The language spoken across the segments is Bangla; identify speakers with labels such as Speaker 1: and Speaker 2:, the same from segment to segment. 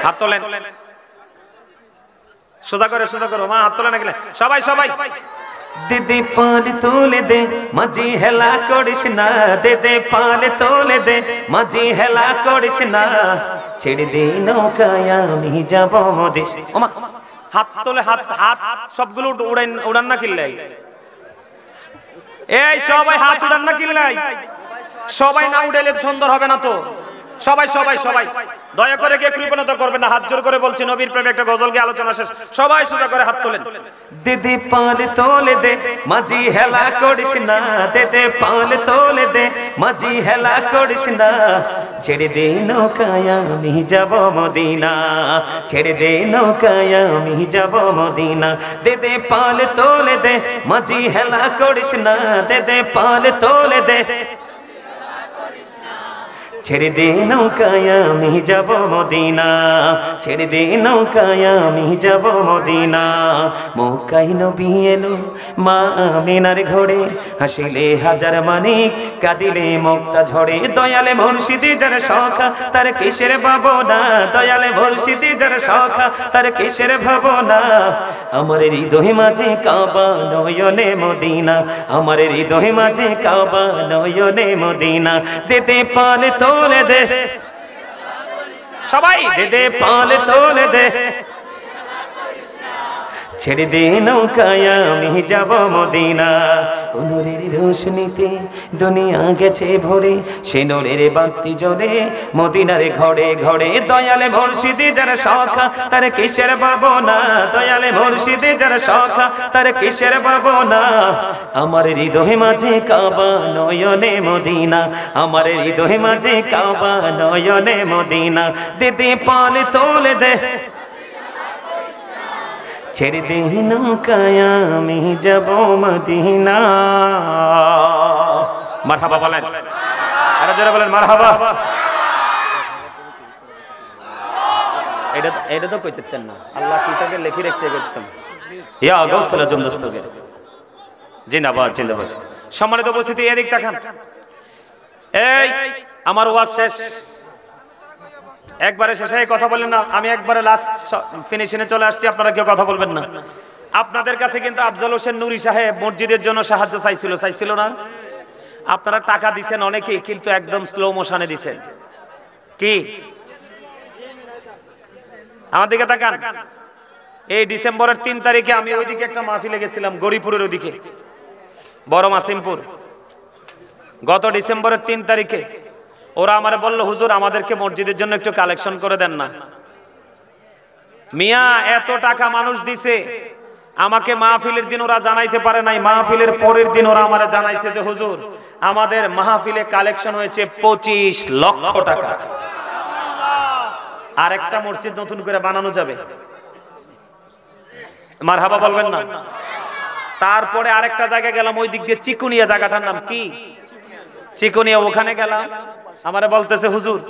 Speaker 1: হাত তোলেন, সোজা করে মা হাত তোলেন গেলে সবাই সবাই। দিদি পাল তোলে দে মাঝি হেলা করিস না, দিদি পাল তোলে দে মাঝি হেলা করিস না, ছেড়ে দে নৌকায় আমি যাব মদেশ। ওমা হাত তোলে, হাত হাত সবগুলো উড়ান না কিল্লাই, এই সবাই হাত উড়ান না কিল্লাই, সবাই না উড়াইলে সুন্দর হবে না তো। সবাই সবাই সবাই দয়া করে কে কৃপণতা করবেন না, হাত জোর করে বলছি, নবীর প্রেমে একটা গজল গে আলোচনা শেষ, সবাই সোজা করে হাত তোলেন। দিদি পাল তোলে দে মাঝি হেলা করিস না, দিদি পাল তোলে দে মাঝি হেলা করিস না, ছেড়ে দে নৌকায় আমি যাব মদিনা, ছেড়ে দে নৌকায় আমি যাব মদিনা, দিদি পাল তোলে দে মাঝি হেলা করিস না, দিদি পাল তোলে দে, ছেড়ে দে নৌকায় আমি যাব মদিনা, ছেড়ে দে নৌকায় আমি যাব মদিনা। মক্কায় নবী এলো মা আমিনার ঘরে, হাসিলে হাজার মানিক কাঁদিলে মুক্তা ঝরে, দয়ালে মুর্শিদি যার সখা তার কিসের ভাবনা, দয়ালে মুর্শিদি যার সখা তার কিসের ভাবনা, আমার হৃদয় মাঝে কাবা নয়নে মদিনা, আমার হৃদয় মাঝে কাবা নয়নে মদিনা, দিতে পালে তোলে দে সবাই, দিতে পালে তোলে দে, ছেড়ে দে নৌকায় আমি যাব মদিনা। নূরের রোশনীতে দুনিয়া গেছে ভরে, সে নূরের বাতি জ্বলে মদিনার ঘরে ঘরে, দয়ালে মুর্শিদি যার সখা তার কিসের ভাবনা, দয়ালে মুর্শিদি যার সখা তার কিসের ভাবনা, আমার হৃদয় মাঝে কাবা নয়নে মদিনা, আমার হৃদয় মাঝে কাবা নয়নে মদিনা, দিদি পাল তোলে দে, ছেড়ে দে নৌকায় আমি যাব মদিনা। মারহাবা বলেন, আরো জোরে বলেন মারহাবা। এটা তো কইতেন না, আল্লাহ কিতাবে লিখে রেখেছে করতেন, ইয়া গাউসুল আজম দস্তগীর জিন্দাবাদ জিন্দাবাদ। সম্মানিত উপস্থিতি এদিক তাকান, এই আমার ওয়াজ শেষ, একবারে শেষে কথা বলেন না, আমি একবারে লাস্ট ফিনিশিংয়ে চলে আসছি, আপনারা কেউ কথা বলবেন না। আপনাদের কাছে কিন্তু আফজাল হোসেন নুরি সাহেব মসজিদের জন্য সাহায্য চাইছিল না? আপনারা টাকা দিবেন অনেকেই, কিন্তু একদম স্লো মোশনে দিবেন। কি আমার দিকে তাকান, এই ডিসেম্বরের 3 তারিখে আমি ওইদিকে একটা মাহফিলে গেছিলাম, গরিপুরের ওইদিকে বড় মাসিমপুর, গত ডিসেম্বরের 3 তারিখে ওরা আমারে বলল, হুজুর আমাদেরকে মসজিদের জন্য একটু কালেকশন করে দেন না। মিয়া এত টাকা মানুষ দিছে, আমাকে মাহফিলের দিন ওরা জানাইতে পারে নাই, মাহফিলের পরের দিন ওরা আমারে জানাইছে যে হুজুর আমাদের মাহফিলে কালেকশন হয়েছে 25 লক্ষ টাকা, আর একটা মসজিদ নতুন করে বানানো যাবে। মারহাবা বলবেন না? তারপরে আরেকটা জায়গায় গেলাম, ওই দিক দিয়ে চিকুনিয়া, জায়গাটার নাম কি চিকুনিয়া, ওখানে গেলাম, আমারে বলতেছে হুজুর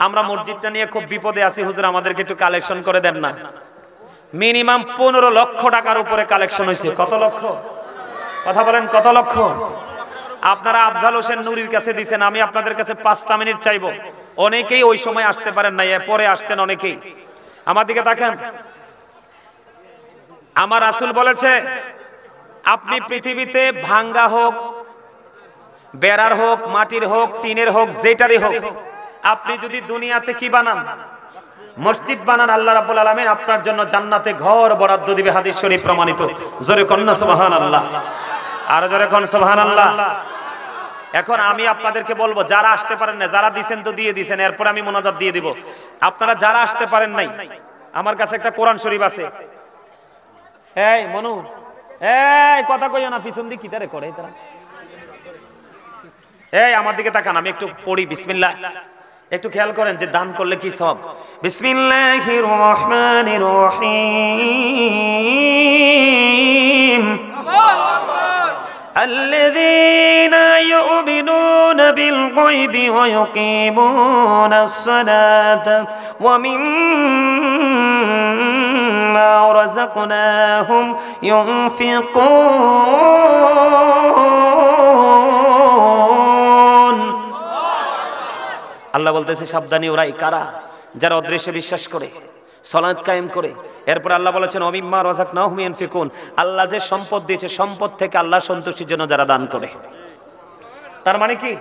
Speaker 1: আমরা মসজিদটা নিয়ে খুব বিপদে আছি, হুজুর আমাদেরকে একটু কালেকশন করে দেন না। মিনিমাম 15 লক্ষ টাকার উপরে কালেকশন হয়েছে। কত লক্ষ? কথা বলেন কত লক্ষ? আপনারা আফজাল হোসেন নুরির কাছে দিয়েছেন, আমি আপনাদের কাছে 5টা মিনিট চাইবো। অনেকেই ওই সময় আসতে পারেন নাই, পরে আসছেন অনেকেই। আমার দিকে তাকান, আমার রাসূল বলেছে আপনি পৃথিবীতে ভাঙ্গা হোক, বেড়ার হোক, মাটির হোক, টিনের হোক, যেটারই হোক, আপনি যদি দুনিয়াতে কি বানান, মসজিদ বানান, আল্লাহ রাব্বুল আলামিন আপনার জন্য জান্নাতে ঘর বরাদ্দ দিবে, হাদিস শরীফ প্রমাণিত। জোরে কোন না সুবহানাল্লাহ, আর জোরে কোন সুবহানাল্লাহ। এখন আমি আপনাদেরকে বলবো, যারা আসতে পারেন না, যারা দিবেন তো দিয়ে দিবেন, এরপর আমি মোনাজাত দিয়ে দিব। আপনারা যারা আসতে পারেন নাই, আমার কাছে একটা কোরআন শরীফ আছে। এই মনু, এই কথা কইও না, পিছন দিকে কিতারে করে তারা। এই আমার দিকে তাকান, আমি একটু পড়ি। বিসমিল্লাহ, একটু খেয়াল করেন যে দান করলে কি সওয়াব। বিসমিল্লাহির রহমানির রহিম। আল্লাযীনা ইউমিনুনা বিল গায়বি ওয়া ইউকিমুনাস সালাতা ওয়া মিম্মা রাযাকনাহুম ইউনফিকুন। আল্লাহ বলতেছে সাবধানী, ওরাই কারা যারা অদৃশ্যে বিশ্বাস করে, সালাত কায়েম করে। এরপর আল্লাহ বলেছেন ওমিম্মা রাযাকনাহুম ইউনফিকুন, আল্লাহ যে সম্পদ দিয়েছে সম্পদ থেকে আল্লাহ সন্তুষ্টির জন্য যারা দান করে। তার মানে কি?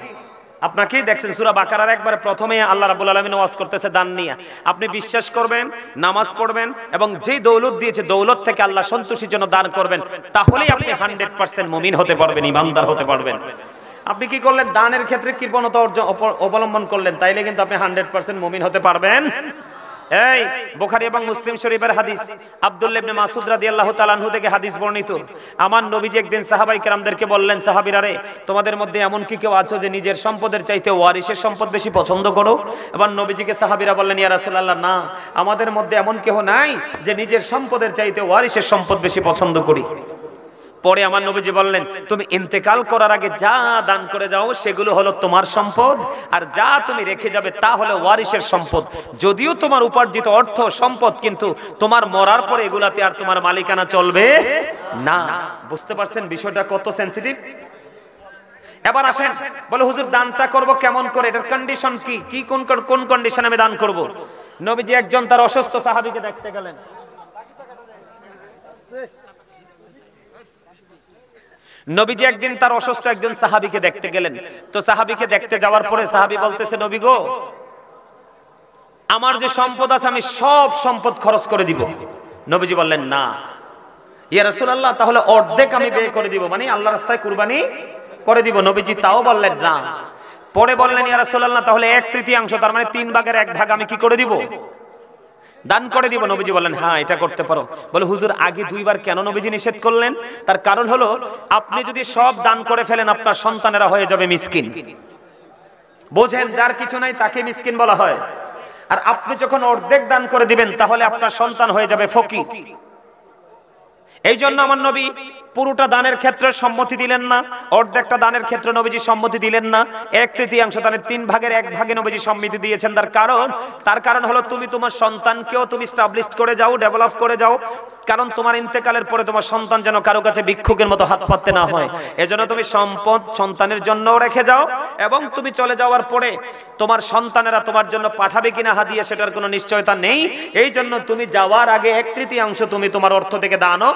Speaker 1: আপনাকে দেখছেন সূরা বাকারার একবারে প্রথমে আল্লাহ রাব্বুল আলামিন ওয়াজ করতেছে দান নিয়ে। আপনি বিশ্বাস করবেন, নামাজ পড়বেন এবং যে দৌলত দিয়েছে দৌলত থেকে আল্লাহ সন্তুষ্টির জন্য দান করবেন, তাহলেই আপনি 100% মুমিন হতে পারবেন, ঈমানদার হতে পারবেন। আপনি কি করলেন? দানের ক্ষেত্রে কৃপণতা অবলম্বন করলেন, তাইলে কিন্তু আপনি 100% মুমিন হতে পারবেন। এই বুখারী এবং মুসলিম শরীফের হাদিস, আব্দুল্লাহ ইবনে মাসউদ রাদিয়াল্লাহু তাআলা আনহু থেকে হাদিস বর্ণিত। আমার নবীজি একদিন সাহাবায়ে কেরামদেরকে বললেন, সাহাবীরা রে, তোমাদের মধ্যে এমন কি কেউ আছো যে নিজের সম্পদের চাইতে ওয়ারিসের সম্পদ বেশি পছন্দ করো? এবার নবীজিকে সাহাবীরা বললেন, ইয়া রাসূলুল্লাহ, না, আমাদের মধ্যে এমন কেউ নাই যে নিজের সম্পদের চাইতে ওয়ারিসের সম্পদ বেশি পছন্দ করি। পরে আমার নবীজি বললেন, তুমি ইন্তেকাল করার আগে যা দান করে যাও সেগুলো হলো তোমার সম্পদ, আর যা তুমি রেখে যাবে তা হলো ওয়ারিসের সম্পদ। যদিও তোমার উপার্জিত অর্থ সম্পদ, কিন্তু তোমার মরার পরে এগুলাতে আর তোমার মালিকানা চলবে না। বুঝতে পারছেন বিষয়টা কত সেনসিটিভ? এবার আসেন, বলে হুজুর দানটা করব কেমন করে, এটার কন্ডিশন কি কি, কোন কন্ডিশনে আমি দান করব? নবীজি একজন তার অসুস্থ সাহাবীকে দেখতে গেলেন। নবীজি একদিন তার অসুস্থ একজন সাহাবীকে দেখতে গেলেন। তো সাহাবীকে দেখতে যাওয়ার পরে সাহাবী বলতেছে, নবী গো, আমার যে সম্পদ আছে আমি সব সম্পদ খরচ করে দিব। নবীজি বললেন, না ইয়া রাসূলুল্লাহ, তাহলে অর্ধেক আমি ব্যয় করে দিব, মানে আল্লাহর রাস্তায় কুরবানি করে দিব। নবীজি তাও বললেন না। পরে বললেন, ইয়া রাসূলুল্লাহ, তাহলে 1/3, তার মানে 3 ভাগের 1 ভাগ আমি কি করে দিব? দান করে দিব। নবীজি বলেন, হ্যাঁ এটা করতে পারো। বলে হুজুর আগে দুইবার কেন নবীজি নিষেধ করলেন? তার কারণ হলো, আপনি যদি সব দান করে ফেলেন আপনার সন্তানেরা হয়ে যাবে মিসকিন। বোঝেন, যার কিছু নাই তাকে মিসকিন বলা হয়। আর আপনি যখন অর্ধেক দান করে দিবেন তাহলে আপনার সন্তান হয়ে যাবে ফকির। এই জন্য আমার নবী পুরোটা দানের ক্ষেত্রে সম্মতি দিলেন না, অর্ধেকটা দানের ক্ষেত্রে নবীজি সম্মতি দিলেন না, 1/3 দানের 3 ভাগের 1 ভাগে নবীজি সম্মতি দিয়েছেন। তার কারণ হলো, তুমি তোমার সন্তানকেও তুমি এস্টাবলিশ করে যাও, ডেভেলপ করে যাও। কারণ তোমার ইন্তেকালের পরে তোমার সন্তান যেন কারো কাছে ভিক্ষুকের মতো হাত পাততে না হয়। এজন্য তুমি সম্পদ সন্তানের জন্যও রেখে যাও, এবং তুমি চলে যাওয়ার পরে তোমার সন্তানেরা তোমার জন্য পাঠাবে কিনা হাদিয়া সেটার কোনো নিশ্চয়তা নেই। এই জন্য তুমি যাওয়ার আগে 1/3 তুমি তোমার অর্থ থেকে দানও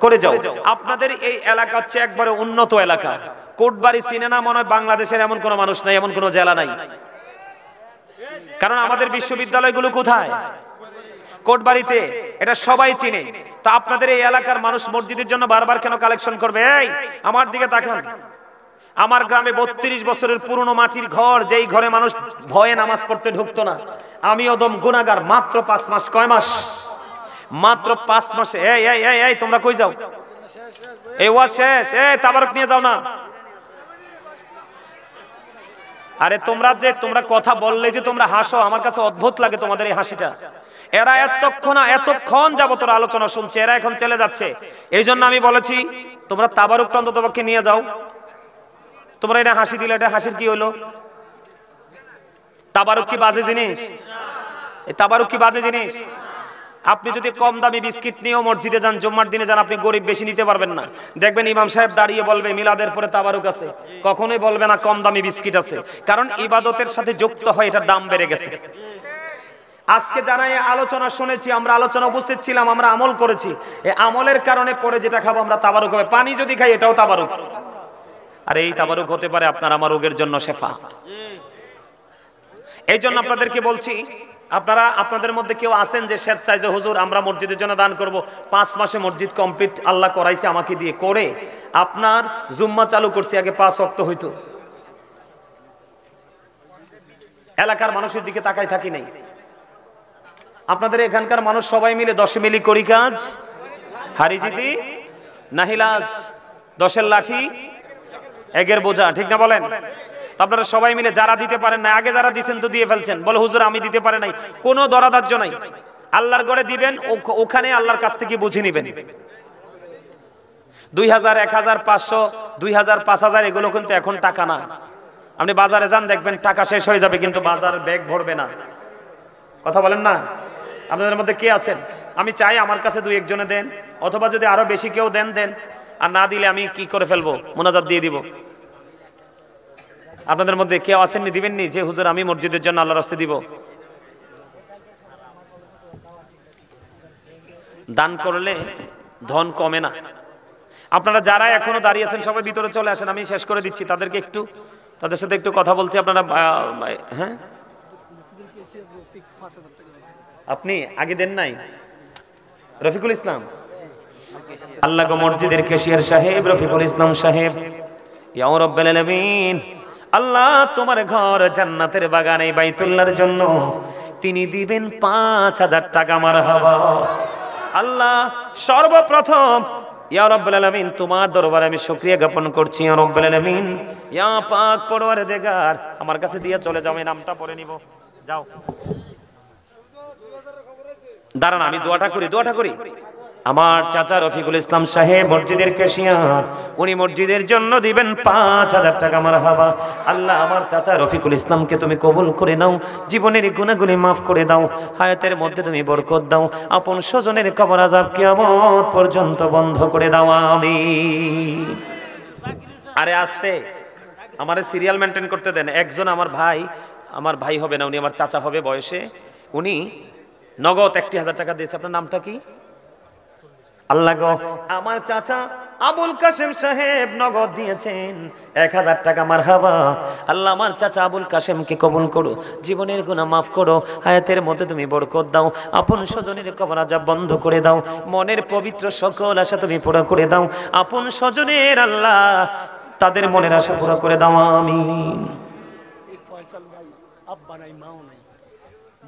Speaker 1: করে যাও। আপনাদের এই এলাকা হচ্ছে একবারে উন্নত এলাকা। কোটবাড়ি সিনেমা মনে হয় বাংলাদেশের এমন কোনো মানুষ নাই, এমন কোনো জেলা নাই। কারণ আমাদের বিশ্ববিদ্যালয়গুলো কোথায়? কোটবাড়িতে। এটা সবাই চিনে। তা আপনাদের এই এলাকার মানুষ মসজিদের জন্য বারবার কেন কালেকশন করবে? এই আমার দিকে তাকান। আমার গ্রামে 32 বছরের পুরনো মাটির ঘর, যেই ঘরে মানুষ ভয়ে নামাজ পড়তে ঢুকতো না। আমি ওদম গুনাহগার, মাত্র 5 মাস। কয় মাস? মাত্র 5 মাসে। এই তোমরা কই যাও? এই ওয়াজ শেষ, তাবারক নিয়ে যাও না। আরে তোমরা কথা বললে যে তোমরা হাসো, আমার কাছে অদ্ভুত লাগে তোমাদের এই হাসিটা। এরা এতক্ষণ যাবত আলোচনা শুনছে, এরা এখন চলে যাচ্ছে। এই জন্য আমি বলেছি তোমরা তাবারুকটা অন্ততপক্ষে নিয়ে যাও। তোমরা এটা হাসি দিলে, এটা হাসির কি হলো? তাবারুক কি বাজে জিনিস? এই তাবারুক কি বাজে জিনিস? আপনি যদি কম দামি বিস্কিট নিয়েও মসজিদে যান, জুম্মার দিনে যান, আপনি গরিব বেশি নিতে পারবেন না। দেখবেন ইমাম সাহেব দাঁড়িয়ে বলবে মিলাদের পরে তাবারুক আছে, কখনোই বলবে না কম দামি বিস্কিট আছে। কারণ ইবাদতের সাথে যুক্ত হয়, এটার দাম বেড়ে গেছে। আজকে যারা এই আলোচনা শুনেছি, আমরা আলোচনা উপস্থিত ছিলাম, আমরা আমল করেছি। এই আমলের কারণে পরে যেটা খাবো আমরা তাবারুক হবে। পানি যদি খাই এটাও তাবারুক। আর এই তাবারুক হতে পারে আপনার আমার রোগের জন্য শেফা। এই জন্য আপনাদেরকে বলছি, আপনাদের মধ্যে কেউ আছেন যে স্বেচ্ছায় যে হুজুর আমরা মসজিদের জন্য দান করব, 5 মাসে মসজিদ কমপ্লিট আল্লাহ করাইছে আমাকে দিয়ে, করে আপনার জুম্মা চালু করছি, আগে 5 ওয়াক্ত হইতো। এলাকার মানুষের দিকে তাকাই থাকি নাই। আপনাদের এখানকার মানুষ সবাই মিলে 10 মিলি করি কাজ, হারিজিতি নাহিলাজ, 10-এর লাঠি 1-এর বোঝা, ঠিক না বলেন? আপনারা সবাই মিলে যারা দিতে পারেন না, আগে যারা দিয়েছেন তো দিয়ে ফেলছেন, বলে হুজুর আমি দিতে পারে নাই, কোনো দরাদার্য নাই। আল্লাহর ঘরে দিবেন, ওখানে আল্লাহর কাছ থেকে বুঝে নেবেন। 2000, 1000, 500, 2000, 5000 এগুলো কিন্তু এখন টাকা না। আপনি বাজারে যান, দেখবেন টাকা শেষ হয়ে যাবে, কিন্তু বাজার ব্যাগ ভরবে না। কথা বলেন না? আপনাদের মধ্যে কে আছেন? আমি চাই আমার কাছে 2-1 জনে দেন, অথবা যদি আরো বেশি কেউ দেন, আর না দিলে আমি কি করে ফেলবো, মোনাজাত দিয়ে দিব। আপনাদের মধ্যে কেউ আসেননি, দিবেননি যে হুজুর আমি মসজিদের জন্য আল্লাহর রাস্তায় দিব? দান করলে ধন কমে না। আপনারা যারা এখনো দাঁড়িয়ে আছেন সবাই ভিতরে চলে আসেন, আমি শেষ করে দিচ্ছি। তাদেরকে একটু, তাদের সাথে একটু কথা বলছি। আপনারা হ্যাঁ, আপনি আগে দেন নাই? রফিকুল ইসলাম, আল্লাহ গো মসজিদের ক্যাশিয়ার সাহেব রফিকুল ইসলাম সাহেব, ইয়া রাব্বুল আলামিন, আল্লাহ তোমার ঘর জান্নাতের বাগান এই বাইতুল্লাহর জন্য তিনি দিবেন 5000 টাকা। মারহাবা। আল্লাহ সর্বপ্রথম ইয়া রাব্বুল আলামিন তোমার দরবারে আমি শুকরিয়া জ্ঞাপন করছি। ইয়া রাব্বুল আলামিন, ইয়া পাক পরওয়ারদিগার, আমার কাছে দিয়ে চলে যাও, আমি নামটা পড়ে নিব। যাও, দাঁড়ান, আমি দোয়াটা করি। আমার চাচা রফিকুল ইসলাম সাহেব মসজিদের ক্যাশিয়ার, উনি মসজিদের জন্য দিবেন 5000 টাকা। মারহাবা। আল্লাহ আমার চাচা রফিকুল ইসলামকে তুমি কবুল করে নাও, জীবনের গুনাহগুলি মাফ করে দাও, হায়াতের মধ্যে তুমি বরকত দাও, আপন স্বজনের কবর আযাব কিয়ামত পর্যন্ত বন্ধ করে দাও, আমিন। আরে আস্তে, আমারে সিরিয়াল মেইনটেইন করতে দেন। একজন আমার ভাই হবে না, উনি আমার চাচা হবে বয়সে, উনি নগদ 1000 টাকা দিয়েছে। আপনার নামটা কি? আল্লাহ গো, আমার চাচা আবুল কাশেম সাহেব নগদ দিয়েছেন 1000 টাকা। মারহাবা। আল্লাহ আমার চাচা আবুল কাশেমকে কবুল করো, জীবনের গুনাহ মাফ করো, হায়াতের মধ্যে তুমি বরকত দাও, আপন স্বজনের কবর আযাব বন্ধ করে দাও, মনের পবিত্র সকল আশা তুমি পুরো করে দাও, আপন স্বজনের আল্লাহ তাদের মনের আশা পুরো করে দাও, আমিন।
Speaker 2: ফয়সাল ভাই আব্বা নাই মাও নাই,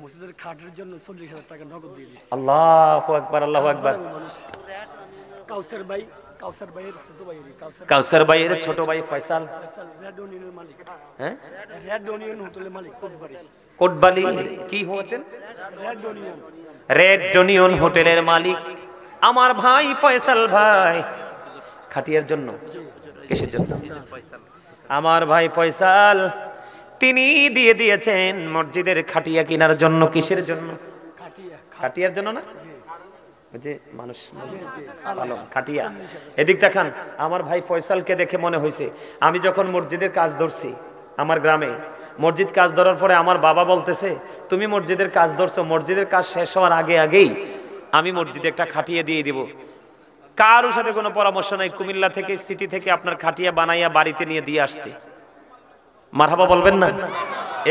Speaker 2: মসজিদের খাটের জন্য 40000 টাকা নগদ দিয়ে দিয়েছে।
Speaker 1: আল্লাহু আকবার, আল্লাহু আকবার।
Speaker 2: কাউসার ভাইয়ের ছোট ভাই,
Speaker 1: কাউসার ভাইয়ের ছোট ভাই ফয়সাল,
Speaker 2: রেড ওনিয়নের মালিক।
Speaker 1: হ্যাঁ,
Speaker 2: রেড ওনিয়ন হোটেলের মালিক,
Speaker 1: কোটবালি কি হোটেল?
Speaker 2: রেড
Speaker 1: ওনিয়ন হোটেলের মালিক আমার ভাই ফয়সাল ভাই। খাটিয়ার জন্য, কিসের জন্য? আমার ভাই ফয়সাল তিনি দিয়ে দিয়েছেন মসজিদের খাটিয়া কেনার জন্য। কিসের জন্য? খাটিয়ার জন্য না, যে মানুষ খাটিয়া। এদিক দেখান, আমার ভাই ফয়সালকে দেখে মনে হয়েছে আমি যখন মসজিদের কাজ ধরছি আমার গ্রামে, মসজিদ কাজ ধরার পরে আমার বাবা বলতেছে তুমি মসজিদের কাজ ধরছো, মসজিদের কাজ শেষ হওয়ার আগেই আমি মসজিদে একটা খাটিয়া দিয়ে দিব। কারোর সাথে কোনো পরামর্শ নাই, কুমিল্লা থেকে সিটি থেকে আপনার খাটিয়া বানাইয়া বাড়িতে নিয়ে দিয়ে আসছে। মারহাবা বলবেন না?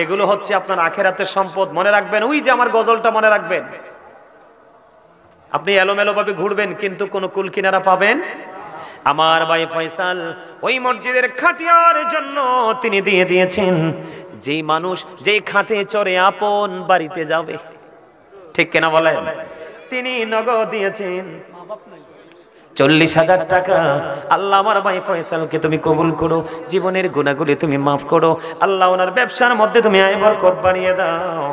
Speaker 1: এগুলো হচ্ছে আপনার আখেরাতের সম্পদ। মনে রাখবেন, ওই যে আমার গজলটা মনে রাখবেন, আপনি এলোমেলো ভাবে ঘুরবেন কিন্তু কোন কুল কিনারা পাবেন। আমার ভাই ফয়সাল ওই মসজিদের খাটিয়ার জন্য তিনি দিয়ে দিয়েছেন, যেই মানুষ যেই খাটে চড়ে আপন বাড়িতে যাবে, ঠিক কিনা বলেন, তিনি নগদ দিয়েছেন 40,000 টাকা। আল্লাহ আমার ভাই ফয়সালকে তুমি কবুল করো, জীবনের গুনাহগুলি তুমি মাফ করো, আল্লাহ ওনার ব্যবসার মধ্যে তুমি আয় বরকত বানিয়ে দাও।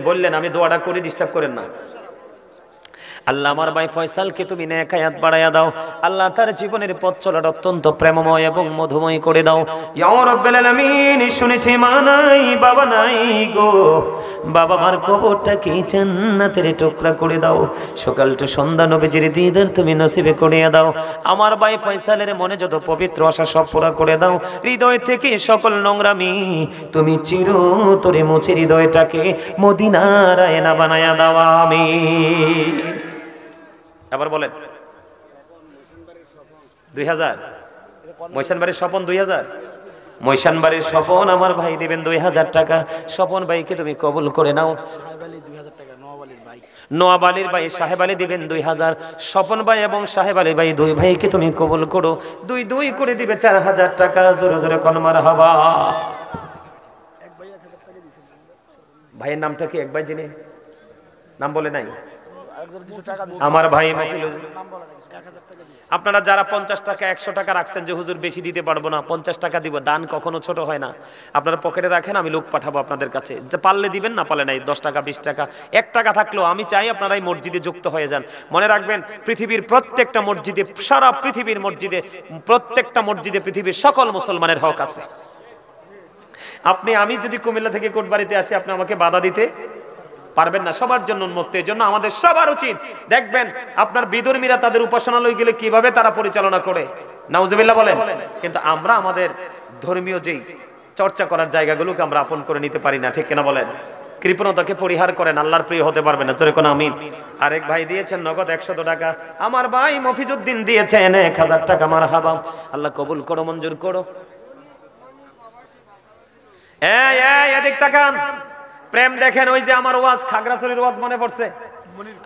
Speaker 1: বললেন আমি দোয়াটা করে, ডিস্টার্ব করেন না। আল্লাহ আমার ভাই ফয়সালকে তুমি নেক হায়াত বাড়ায়া দাও, আল্লাহ তার জীবনের পথ চলাটা অত্যন্ত প্রেমময় এবং মধুময় করে দাও। ইয়া রাব্বুল আলামিন, শুনেছি মা নাই বাবা নাই গো, বাবা মার কবরটা কি জান্নাতের টুকরা করে দাও, সকাল টু সন্ধ্যা নবীজির দিদার তুমি নসিবে করিয়ে দাও। আমার ভাই ফয়সালের মনে যত পবিত্র আশা সব পুরা করে দাও, হৃদয় থেকে সকল নোংরামি তুমি চিরতরে মুছে হৃদয়টাকে মদিনার আয়না বানায়া দাও, আমিন। আবার বলেন 2000, ময়সানবাড়ির স্বপন 2000, ময়সানবাড়ির স্বপন আমার ভাই দিবেন 2000 টাকা। স্বপন ভাইকে তুমি কবুল করে নাও। নোয়াব আলীর ভাই সাহেব আলী দিবেন 2000। স্বপন ভাই এবং সাহেব আলী ভাই দুই ভাইকে তুমি কবুল করো, দুই করে দিবে 4000 টাকা। জোরে জোরে কোন মারহাবা। ভাইয়ের নামটা কি? এক ভাই যিনি নাম বলে নাই, আমার ভাই আপনারা যারা 50 টাকা 100 টাকা রাখছেন যে হুজুর বেশি দিতে পারবো না, 50 টাকা দিব, দান কখনো ছোট হয় না। আপনারা পকেটে রাখেন, আমি লোক পাঠাবো আপনাদের কাছে, যে পারলে দিবেন, না পারলে নাই। 10 টাকা 20 টাকা 1 টাকা থাকলেও আমি চাই আপনারা এই মসজিদে যুক্ত হয়ে যান। মনে রাখবেন, পৃথিবীর প্রত্যেকটা মসজিদে, সারা পৃথিবীর মসজিদে, প্রত্যেকটা মসজিদে পৃথিবীর সকল মুসলমানের হক আছে। আমি যদি কুমিল্লা থেকে কোটবাড়িতে আসি, আপনি আমাকে বাধা দিতে পারবেন না। সবার জন্য উন্মুক্ত। এই জন্য আমাদের সবার উচিত, দেখবেন আপনার বিধর্মীরা তাদের উপাসনালয় গেলে কিভাবে তারা পরিচালনা করে, নাউজুবিল্লাহ বলেন, কিন্তু আমরা আমাদের ধর্মীয় যেই চর্চা করার জায়গাগুলোকে আমরা আপন করে নিতে পারি না, ঠিক কিনা বলেন? কৃপণতাকে পরিহার করেন, আল্লাহর প্রিয় হতে পারবেন না। জোরে কোন আমিন। আরেক ভাই দিয়েছেন নগদ 100 টাকা, আমার ভাই মফিজউদ্দিন দিয়েছেন 1000 টাকা। মারহাবা, আল্লাহ কবুল করো, মঞ্জুর করো। এই এদিক তাকান, প্রেম দেখেন। ওই যে আমার ওয়াজ, খাগড়াছড়ির ওয়াজ মনে পড়ছে?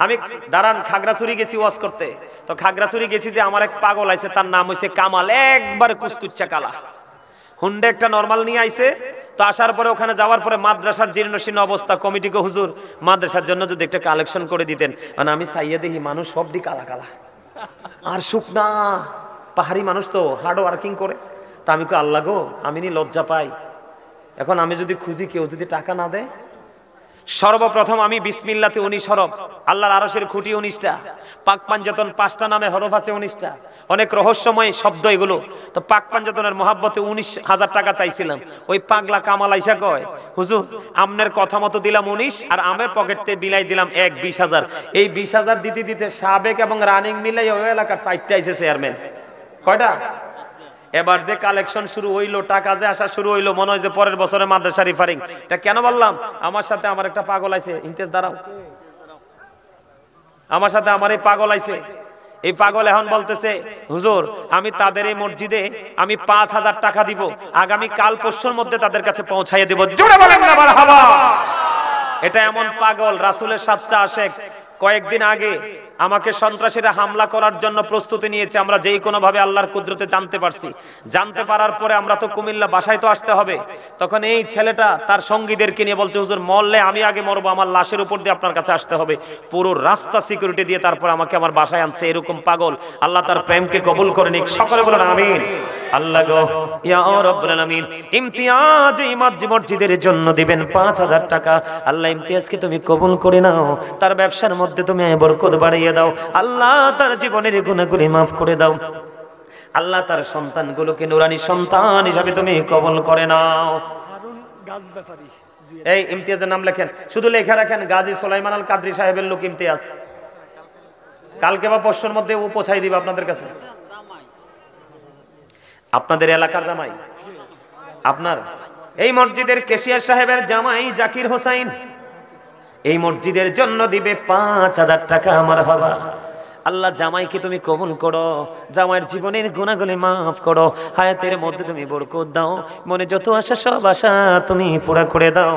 Speaker 1: আমি দাঁড়ান, খাগড়াছড়ি গেছি ওয়াজ করতে। তো খাগড়াছড়ি গেছি যে আমার এক পাগল আছে, তার নাম হইছে কামাল, একবার কুচকুচ্চা কালা। হুন্ডে একটা নরমাল নিয়ে আইছে। তো আসার পরে ওখানে যাওয়ার পরে মাদ্রাসার জীর্ণশীর্ণ অবস্থা, কমিটিকে হুজুর মাদ্রাসার জন্য যদি একটা কালেকশন করে দিতেন। মানে আমি চাইয়ে দেখি মানুষ সবটি কালা কালা আর শুকনা, পাহাড়ি মানুষ তো হার্ড ওয়ার্কিং করে। তা আমি কই আল্লাহ গো, আমি নি লজ্জা পাই। এখন আমি যদি খুঁজি, কেউ যদি টাকা না দেয়, সর্বপ্রথম আমি বিসমিল্লাতে 19 হরফ, আল্লাহর আরশের খুঁটি 19টা, পাক পাঞ্জাতন 5টা নামে হরফ আছে 19টা, অনেক রহস্যময় শব্দ এগুলো। তো পাক পাঞ্জাতনের মহাব্বতে 19,000 টাকা চাইছিলাম। ওই পাগলা কামাল আইসা কয়, হুজুর আমনের কথা মতো দিলাম 19, আর আমের পকেটে বিলাই দিলাম 20,000। এই 20,000 দিতে দিতে সাবেক এবং রানিং মিলাই ওই এলাকার 4টা আইছে চেয়ারম্যান। কয়টা? এবার যে কালেকশন শুরু হইলো, টাকা যে আসা শুরু হইলো, মনে হয় যে পরের বছরে মাদ্রাসা রিফারিং। এটা কেন বললাম? আমার সাথে আমার একটা পাগল আইছে, ইমতিয়াজ দাঁড়াও, আমার সাথে আমার এই পাগল আইছে। এই পাগল এখন বলতেছে, হুজুর আমি তাদের এই মসজিদে আমি 5,000 টাকা দিব, আগামী কাল পরশুর মধ্যে তাদের কাছে পৌঁছাইয়ে দিব। জোরে বলেন না মারহাবা। এটা এমন পাগল, রাসূলের সাচ্চা আশেক। কয়েকদিন আগে আমাকে সন্ত্রাসীরা হামলা করার জন্য প্রস্তুতি নিয়েছে। আমরা যেই কোনো ভাবে আল্লাহর কুদরতে জানতে পারছি। জানতে পারার পরে আমরা তো কুমিল্লা বাসায় তো আসতে হবে। তখন এই ছেলেটা তার সঙ্গীদেরকে নিয়ে বলছে, হুজুর মরলে আমি আগে মরবো, আমার লাশের উপর দিয়ে আপনার কাছে আসতে হবে। পুরো রাস্তা সিকিউরিটি দিয়ে তারপর আমাকে আমার বাসায় আনছে। এরকম পাগল, আল্লাহ তার প্রেমকে কবুল করে নিক। সকলে বলেন আমিন। আল্লাহ গো ইয়া রাব্বুল আলামিন, ইমতিয়াজ এই মসজিদের জন্য দিবেন 5,000 টাকা। আল্লাহ ইমতিয়াজকে তুমি কবুল করে নাও, তার ব্যবসার মধ্যে তুমি বরকত বাড়িয়ে দাও। আল্লাহ তার জীবনের গুনাহগুলি মাফ করে দাও। আল্লাহ তার সন্তানগুলোকে নুরানি সন্তান হিসাবে তুমি কবুল করে নাও।
Speaker 2: হারুন গাছ ব্যাপারী।
Speaker 1: এই ইমতিয়াজের নাম লেখেন, শুধু লেখা রাখেন গাজী সুলাইমান আল কাদরি সাহেবের লোক ইমতিয়াজ। কালকে বা পরশুর মধ্যে ও পৌঁছাই দিবে আপনাদের কাছে। আপনাদের এলাকার জামাই, আপনার এই মসজিদের কেশিয়ার সাহেবের জামাই জাকির হোসাইন এই মসজিদের জন্য দিবে 5,000 টাকা। মারহাবা। আল্লাহ জামাইকে তুমি কবুল করো, জামাইয়ের জীবনের গুনাহগুলি মাফ করো, হায়াতের মধ্যে তুমি বরকত দাও, মনে যত আশা সব আশা তুমি পুরা করে দাও।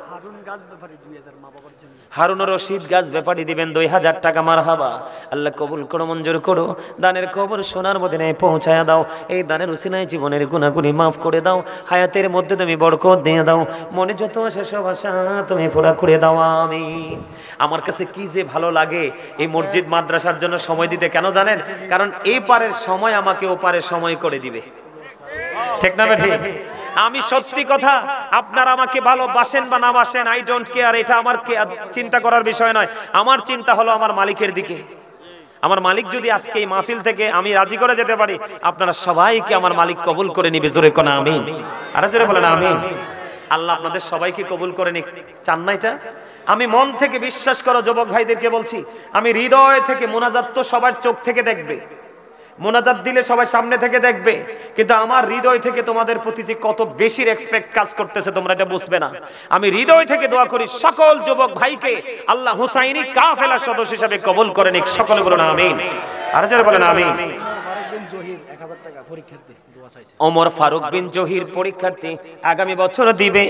Speaker 2: হারুন গাছ ব্যাপারী 2,000 মা বাবার জন্য।
Speaker 1: হারুন রশিদ গাছ ব্যাপারী দিবেন 2,000 টাকা। মারহাবা। আল্লাহ কবুল করো, মঞ্জুর করো। দানের খবর সোনার মদিনায় পৌঁছায়া দাও। এই দানের উসিলায় জীবনের গুনাহগুলি মাফ করে দাও, হায়াতের মধ্যে তুমি বরকত দিয়ে দাও, মনে যত আশা সব আশা তুমি পুরা করে দাও। আমিন। আমার কাছে কি যে ভালো লাগে এই মসজিদ মাদ্রাসার জন্য সময় দিতে। কেন জানেন? কারণ এই পারের সময় আমাকে ও পারের সময় করে দিবে। ঠিক না বেঠি? আমি সত্যি কথা, আপনারা আমাকে ভালোবাসেন বা না বাসেন, আই ডোন্ট কেয়ার। এটা আমার চিন্তা করার বিষয় নয়। আমার চিন্তা হলো আমার মালিকের দিকে। আমার মালিক যদি আজকে এই মাহফিল থেকে আমি রাজি করে যেতে পারি, আপনারা সবাইকে আমার মালিক কবুল করে নিবে। জোরে কোন আমিন। আর জোরে বলেন আমিন। আল্লাহ আপনাদের সবাইকে কবুল করে নিক। চান না এটা? আমি মন থেকে বিশ্বাস করো যুবক ভাইদেরকে বলছি, আমি হৃদয় থেকে, মোনাজাত তো সবার চোখ থেকে দেখবে, মোনাজাত দিলে সবাই সামনে থেকে দেখবে, কিন্তু আমার হৃদয় থেকে তোমাদের প্রতি যে কত বেশি রেসপেক্ট কাজ করতেছে তোমরা এটা বুঝবে না। আমি হৃদয় থেকে দোয়া করি সকল যুবক ভাইকে আল্লাহ হুসাইনি কাফেলার সদস্য হিসেবে কবুল করে নিক। সকলে বলুন আমিন। আর যারা বলেন আমিন। ওমর ফারুক বিন জহির পরীক্ষার্থী, আগামী বছর দিবে,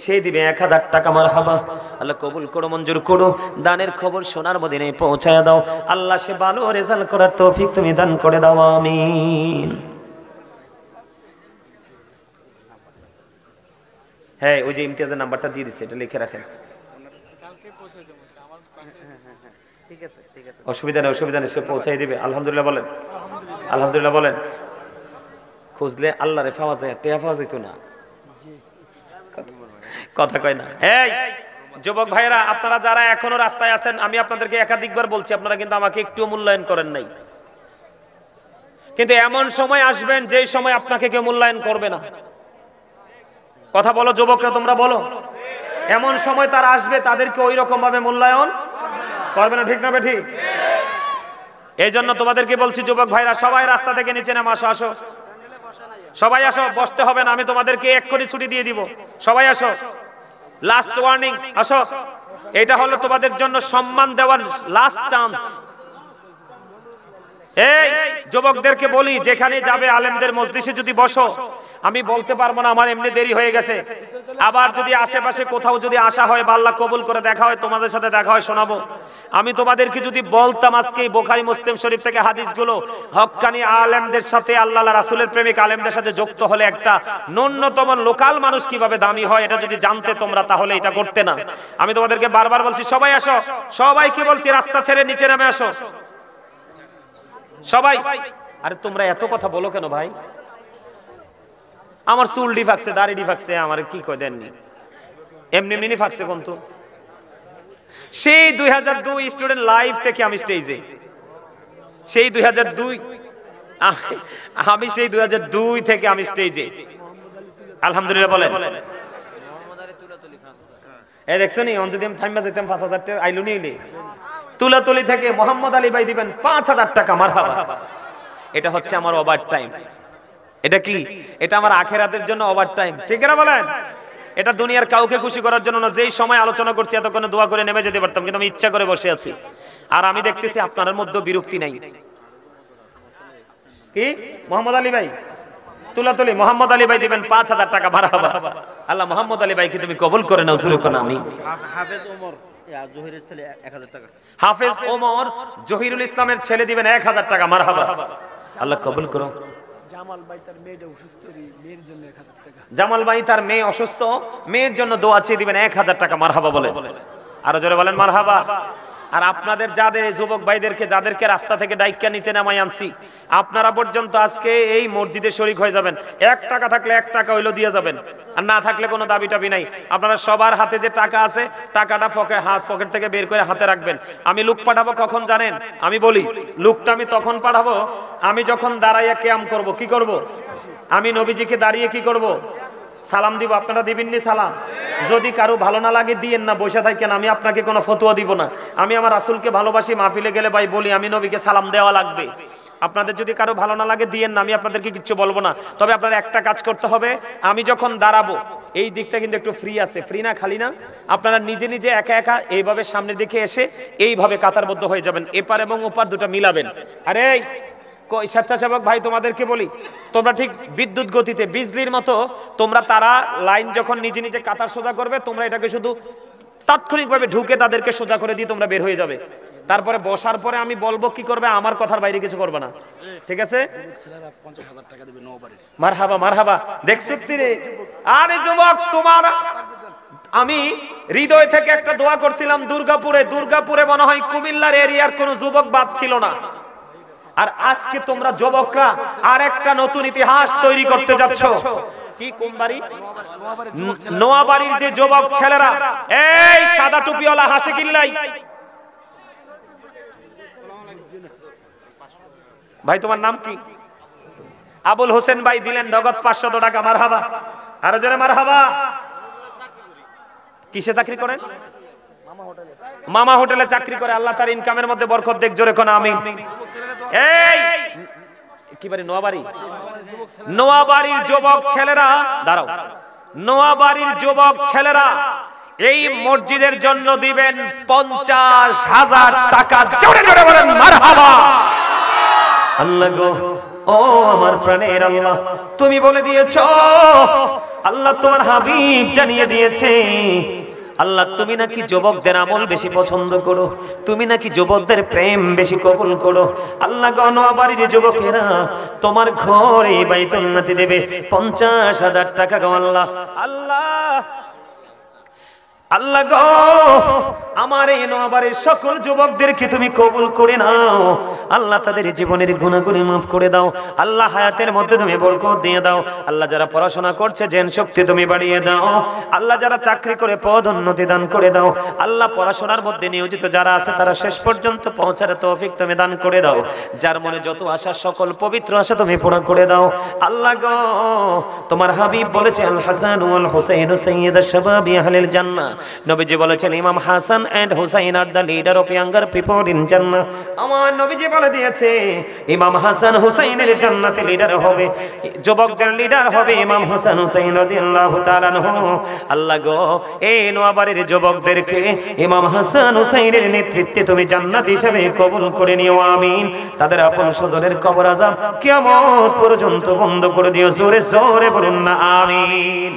Speaker 1: সে দিবে 1,000 টাকা। মারহাবা। আল্লাহ কবুল করো, মঞ্জুর করো। দানের খবর সোনার মদিনায় পৌঁছায়া দাও। আল্লাহ সে ভালো রেজাল্ট করার তৌফিক তুমি দান করে দাও। আমিন। হ্যাঁ, ওই যে ইমতিয়াজের নাম্বারটা দিয়ে দিচ্ছে, এটা লিখে রাখেন। অসুবিধা নেই, অসুবিধা নেই, সে পৌঁছাই দিবে। আলহামদুলিল্লাহ বলেন, আলহামদুলিল্লাহ বলেন। খুঁজলে আল্লাহ রে পাওয়া যায়, টেয়া পাওয়া যেত না। কথা কয় না। এই যুবক ভাইরা, আপনারা যারা এখনো রাস্তায় আছেন, আমি আপনাদেরকে একাধিকবার বলছি, আপনারা কিন্তু আমাকে একটু মূল্যায়ন করেন নাই। কিন্তু এমন সময় আসবেন যে সময় আপনাকে কেউ মূল্যায়ন করবে না। কথা বলো যুবকরা, তোমরা বলো। এমন সময় তারা আসবে, তাদেরকে ওই রকম ভাবে মূল্যায়ন করবে না। ঠিক না বেঠিক? এই জন্য তোমাদেরকে বলছি যুবক ভাইরা, সবাই রাস্তা থেকে নিচে নামো। আসো, আসো, সবাই আসো। বসতে হবে না, আমি তোমাদেরকে এক্ষুনি ছুটি দিয়ে দিব। সবাই আসো। লাস্ট ওয়ার্নিং, আসো, এটা হলো তোমাদের জন্য সম্মান দেওয়ার লাস্ট চান্স। এই যুবকদেরকে বলি, যেখানে যাবে আলেমদের মজলিসে যদি বসো, আমি বলতে পারবো না, আমার এমনি দেরি হয়ে গেছে, আবার যদি আশেপাশে কোথাও যদি আসা হয় বা আল্লাহ কবুল করে দেখা হয়, তোমাদের সাথে দেখা হয়, শোনাবো। আমি তোমাদেরকে যদি বলতাম আজকে বুখারী মুসলিম শরীফ থেকে হাদিসগুলো হক্কানি আলেমদের সাথে, আল্লাহ রাসূলের প্রেমিক আলেমদের সাথে যুক্ত হলে একটা ন্যূনতম লোকাল মানুষ কিভাবে দামি হয় এটা যদি জানতে তোমরা, তাহলে এটা করতে না। আমি তোমাদেরকে বারবার বলছি, সবাই আসো, সবাইকে বলছি রাস্তা ছেড়ে নিচে নামে আসো সবাই। আরে তোমরা এত কথা বলো কেন ভাই? আমার চুল ডিফাকছে, দাড়ি ডিফাকছে, আমার কি কয় দেননি, এমনি এমনি ফাকছে কোন তো। সেই 2002 স্টুডেন্ট লাইফ থেকে আমি স্টেজে, সেই 2002 আমি সেই 2002 থেকে আমি স্টেজে, আলহামদুলিল্লাহ বলেন। এই দেখছো নি, অন্তত আমি থাইমা যেতাম 5000 টাকা আইলো নিলে, তুলাতুলি থেকে মোহাম্মদ আলী ভাই দিবেন 5000 টাকা, মারহাবা। এটা হচ্ছে আমার ওভার টাইম। এটা কি? এটা আমার আখিরাতের জন্য ওভার টাইম, ঠিক না বলেন? এটা দুনিয়ার কাউকে খুশি করার জন্য না। যেই সময় আলোচনা করছি এতক্ষণে দোয়া করে নেমে যেতে পারতাম, কিন্তু আমি ইচ্ছা করে বসে আছি। আর আমি দেখতেছি আপনাদের মধ্যে বিরক্তি নাই। কি মোহাম্মদ আলী ভাই তুলাতুলি, মোহাম্মদ আলী ভাই দিবেন 5000 টাকা, মারহাবা। আল্লাহ মোহাম্মদ আলী ভাইকে তুমি কবুল করে নাও, সুরে কোন আমি।
Speaker 3: হাফেজ ওমর জহিরের ছেলে 1000 টাকা,
Speaker 1: হাফেজ ওমর জহিরুল ইসলামের ছেলে দিবেন 1000 টাকা, মারহাবা। আল্লাহ কবুল করো।
Speaker 2: জামাল ভাই তার মেয়েটা অসুস্থ, মেয়ের জন্য 1000 টাকা।
Speaker 1: জামাল ভাই তার মেয়ে অসুস্থ, মেয়ের জন্য দোয়া চেয়ে দিবেন 1000 টাকা, মারহাবা বলে। আরো জোরে বলেন মারহাবা। আর আপনাদের যাদের যুবক ভাইদেরকে, যাদেরকে রাস্তা থেকে ডাইক্কা নিচে নামাই আনছি, আপনারা পর্যন্ত আজকে এই মসজিদে শরীক হয়ে যাবেন। 1 টাকা থাকলে 1 টাকা হইলো দিয়ে যাবেন, আর না থাকলে কোনো দাবি টাবি নাই। আপনারা সবার হাতে যে টাকা আছে, টাকাটা পকেট থেকে বের করে হাতে রাখবেন। আমি লোক পাঠাবো কখন জানেন? আমি বলি, লোকটা আমি তখন পাঠাবো আমি যখন দাঁড়াইয়া কিয়াম করব। কি করব? আমি নবীজিকে দাঁড়িয়ে কি করব? সালাম দিব। আপনারা দিবেননি সালাম? যদি কারো ভালো না লাগে দিয়েন না, বসে থাকেন। আমি আপনাকে কোনো ফতোয়া দিব না। আমি আমার রাসূলকে ভালোবাসি, মাহফিলে গেলে ভাই বলি আমি নবীকে সালাম দেওয়া লাগবে। আপনাদের যদি কারো ভালো না লাগে দিয়েন না, আমি আপনাদেরকে কিচ্ছু বলবো না। তবে আপনারা একটা কাজ করতে হবে, আমি যখন দাঁড়াবো এই দিকটা কিন্তু একটু ফ্রি আছে, ফ্রি না খালি না, আপনারা নিজে নিজে একা একা এইভাবে সামনের দিকে এসে এইভাবে কাতারবদ্ধ হয়ে যাবেন, এপার এবং ওপার দুটো মিলাবেন। আরে স্বেচ্ছাসেবক ভাই তোমাদেরকে বলি, তোমরা ঠিক বিদ্যুৎ গতিতে বিজলির মতো তোমরা তারা লাইন যখন নিজে নিজে কাতার সোজা করবে, তোমরা এটাকে শুধু তাৎক্ষণিকভাবে ঢুকে তাদেরকে সোজা করে দিয়ে তোমরা বের হয়ে যাবে। তারপরে বসার পরে আমি বলবো কি করবে, আমার কথার বাইরে কিছু করবে না, ঠিক আছে?
Speaker 2: ছেলেরা 50000 টাকা দিবে নওবাড়ির।
Speaker 1: মারহাবা মারহাবা। দেখছিস রে, আরে যুবক তোমার, আমি হৃদয় থেকে একটা দোয়া করছিলাম দুর্গাপুরে মনে হয় কুমিল্লার এরিয়ার কোনো যুবক বাদ ছিল না। আর আজকে তোমরা যুবকরা আর একটা নতুন ইতিহাস তৈরি করতে যাচ্ছ। কি কোন বাড়ি? নোয়াবাড়ির যে যুবক ছেলেরা, এই সাদা টুপিওয়ালা হাসে কিল্লাই ভাই, তোমার নাম কি? আবুল হোসেন ভাই দিলেন নগদ 500 টাকা, মারহাবা। আরো জোরে মারহাবা। কিসে চাকরি করেন? মামা হোটেলে চাকরি করে। আল্লাহ তার ইনকামের মধ্যে বরকত দেখ, জোরে কোন আমিন। এই কি বাড়ি? নোয়াবাড়ির যুবক ছেলেরা দাঁড়াও। নোয়াবাড়ির যুবক ছেলেরা এই মসজিদের জন্য দিবেন 50,000 টাকা, জোরে জোরে বলেন মারহাবা। আল্লাহ গো, ও আমার প্রাণের আল্লাহ, তুমি বলে দিয়েছো, আল্লাহ তোমার হাবিব জানিয়ে দিয়েছে, আল্লাহ তুমি নাকি যুবকদের আমল বেশি পছন্দ করো, তুমি নাকি যুবকদের প্রেম বেশি কবুল করো। আল্লাহ গো, নোয়াবাড়ির যুবকেরা তোমার ঘরে বাইতুন্নতি দেবে 50,000 টাকা গো আল্লাহ। আল্লাহ আল্লাহ গো, আমার এই নোয়াবাড়ির সকল যুবকদেরকে তুমি কবুল করে নাও। আল্লাহ তাদের জীবনের গুনাহগুলি মাফ করে দাও। আল্লাহ হায়াতের মধ্যে তুমি বরকত দিয়ে দাও। আল্লাহ যারা পড়াশোনা করছে জ্ঞান শক্তি তুমি বাড়িয়ে দাও। আল্লাহ যারা চাকরি করে পদোন্নতি দান করে দাও। আল্লাহ পড়াশোনার মধ্যে নিয়োজিত যারা আছে তারা শেষ পর্যন্ত পৌঁছার তৌফিক তুমি দান করে দাও। যার মনে যত আশা, সকল পবিত্র আশা তুমি পূরণ করে দাও। আল্লাহ গো, তোমার হাবিব বলেছে, আল হাসান ওয়াল হুসাইন সাইয়্যিদুশ শাবাবি আহলিল জান্নাহ, নবীজি বলেছেন Imam Hasan and Hussain are the leader of younger people in জান্নাহ। আমার নবীজি বলে দিয়েছে ইমাম হাসান হুসাইনের জান্নাতে লিডার হবে, যুবকদের লিডার হবে ইমাম হাসান হুসাইন রাদিয়াল্লাহু তাআলা আনহু। আল্লাহ গো, এই নোয়াবাড়ির যুবকদেরকে ইমাম হাসান হুসাইনের নেতৃত্বে তুমি জান্নাত হিসেবে কবুল করে নিও, আমিন। তাদের আপন স্বজনের কবর আযাব কিয়ামত পর্যন্ত বন্ধ করে দিও, জোরে জোরে বলুন না আমিন।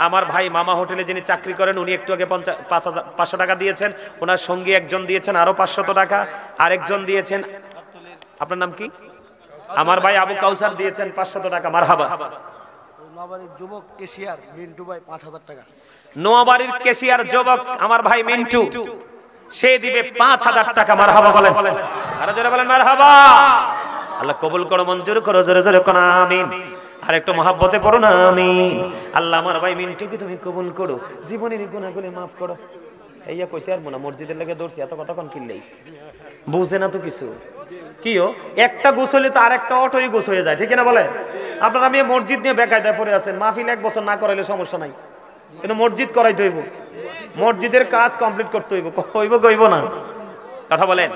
Speaker 1: আমার ভাই মামা হোটেলে যিনি চাকরি করেন উনি একটু আগে 500 টাকা দিয়েছেন, ওনার সঙ্গী একজন দিয়েছেন আরো 500 টাকা, আরেকজন দিয়েছেন, আপনার নাম কি? আমার ভাই আবু কাউসার দিয়েছেন 500 টাকা। মারহাবা।
Speaker 2: নোয়াবাড়ির যুবক কেশিয়ার মিন্টু ভাই 5000 টাকা।
Speaker 1: নোয়াবাড়ির কেশিয়ার যুবক আমার ভাই মিন্টু, সে দিবে 5000 টাকা। মারহাবা বলেন, আরো জোরে বলেন মারহাবা। আল্লাহ কবুল করো, মঞ্জুর করো, জোরে জোরে কোন আমিন। আর একটু মহাব্বতে পড়ো না আমিন। আল্লাহ আমার ভাই মিন্টুকে তুমি কবুল করো, জীবনের গুনাহগুলো মাফ করো। এইয়া কইতে আর মনে মসজিদের লেগে দৌড়ছি, এত কথা কোন কিনলেই বুঝে না তো কিছু। কিও একটা গোসলে তো আরেকটা অটোই গোস হয়ে যায়, ঠিক না বলে? আপনারা আমি মসজিদ নিয়ে বেকায়দায় পড়ে আছেন, মাহফিল 1 বছর না করাইলে সমস্যা নাই, কিন্তু মসজিদ করাইতে হইব, মসজিদের কাজ কমপ্লিট করতে হইব, কইব না, কথা বলেন।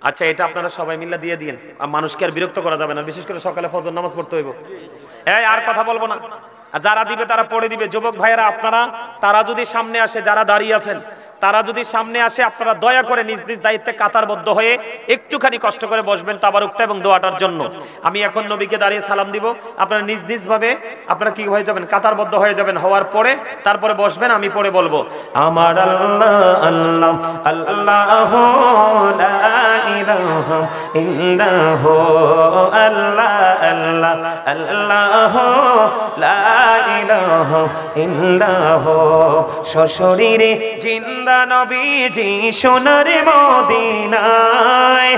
Speaker 1: আচ্ছা, এটা আপনারা সবাই মিলে দিয়ে দিন, মানুষকে আর বিরক্ত করা যাবে না, বিশেষ করে সকালে ফজর নামাজ পড়তে হইব। এই আর কথা বলবো না, যারা দিবে তারা পড়ে দিবে। যুবক ভাইয়েরা আপনারা, তারা যদি সামনে আসে, যারা দাঁড়িয়ে আছেন তারা যদি সামনে আসে, আপনারা দয়া করে নিজ নিজ দায়িত্বে কাতারবদ্ধ হয়ে একটুখানি কষ্ট করে বসবেন তাবারুকটা এবং দোয়াটার জন্য। আমি এখন নবীকে দাঁড়িয়ে সালাম দিব, আপনারা নিজ নিজ ভাবে আপনারা কি হয়ে যাবেন, কাতারবদ্ধ হয়ে যাবেন। হওয়ার পরে তারপরে বসবেন, আমি পরে বলবো আমার আল্লাহ আল্লাহ আল্লাহু লা ইলাহা ইল্লাহু আল্লাহ আল্লাহ আল্লাহু লা ইলাহা ইল্লাহু। সশরীরে জিন্দা নবীজি সোনার মদিনায়।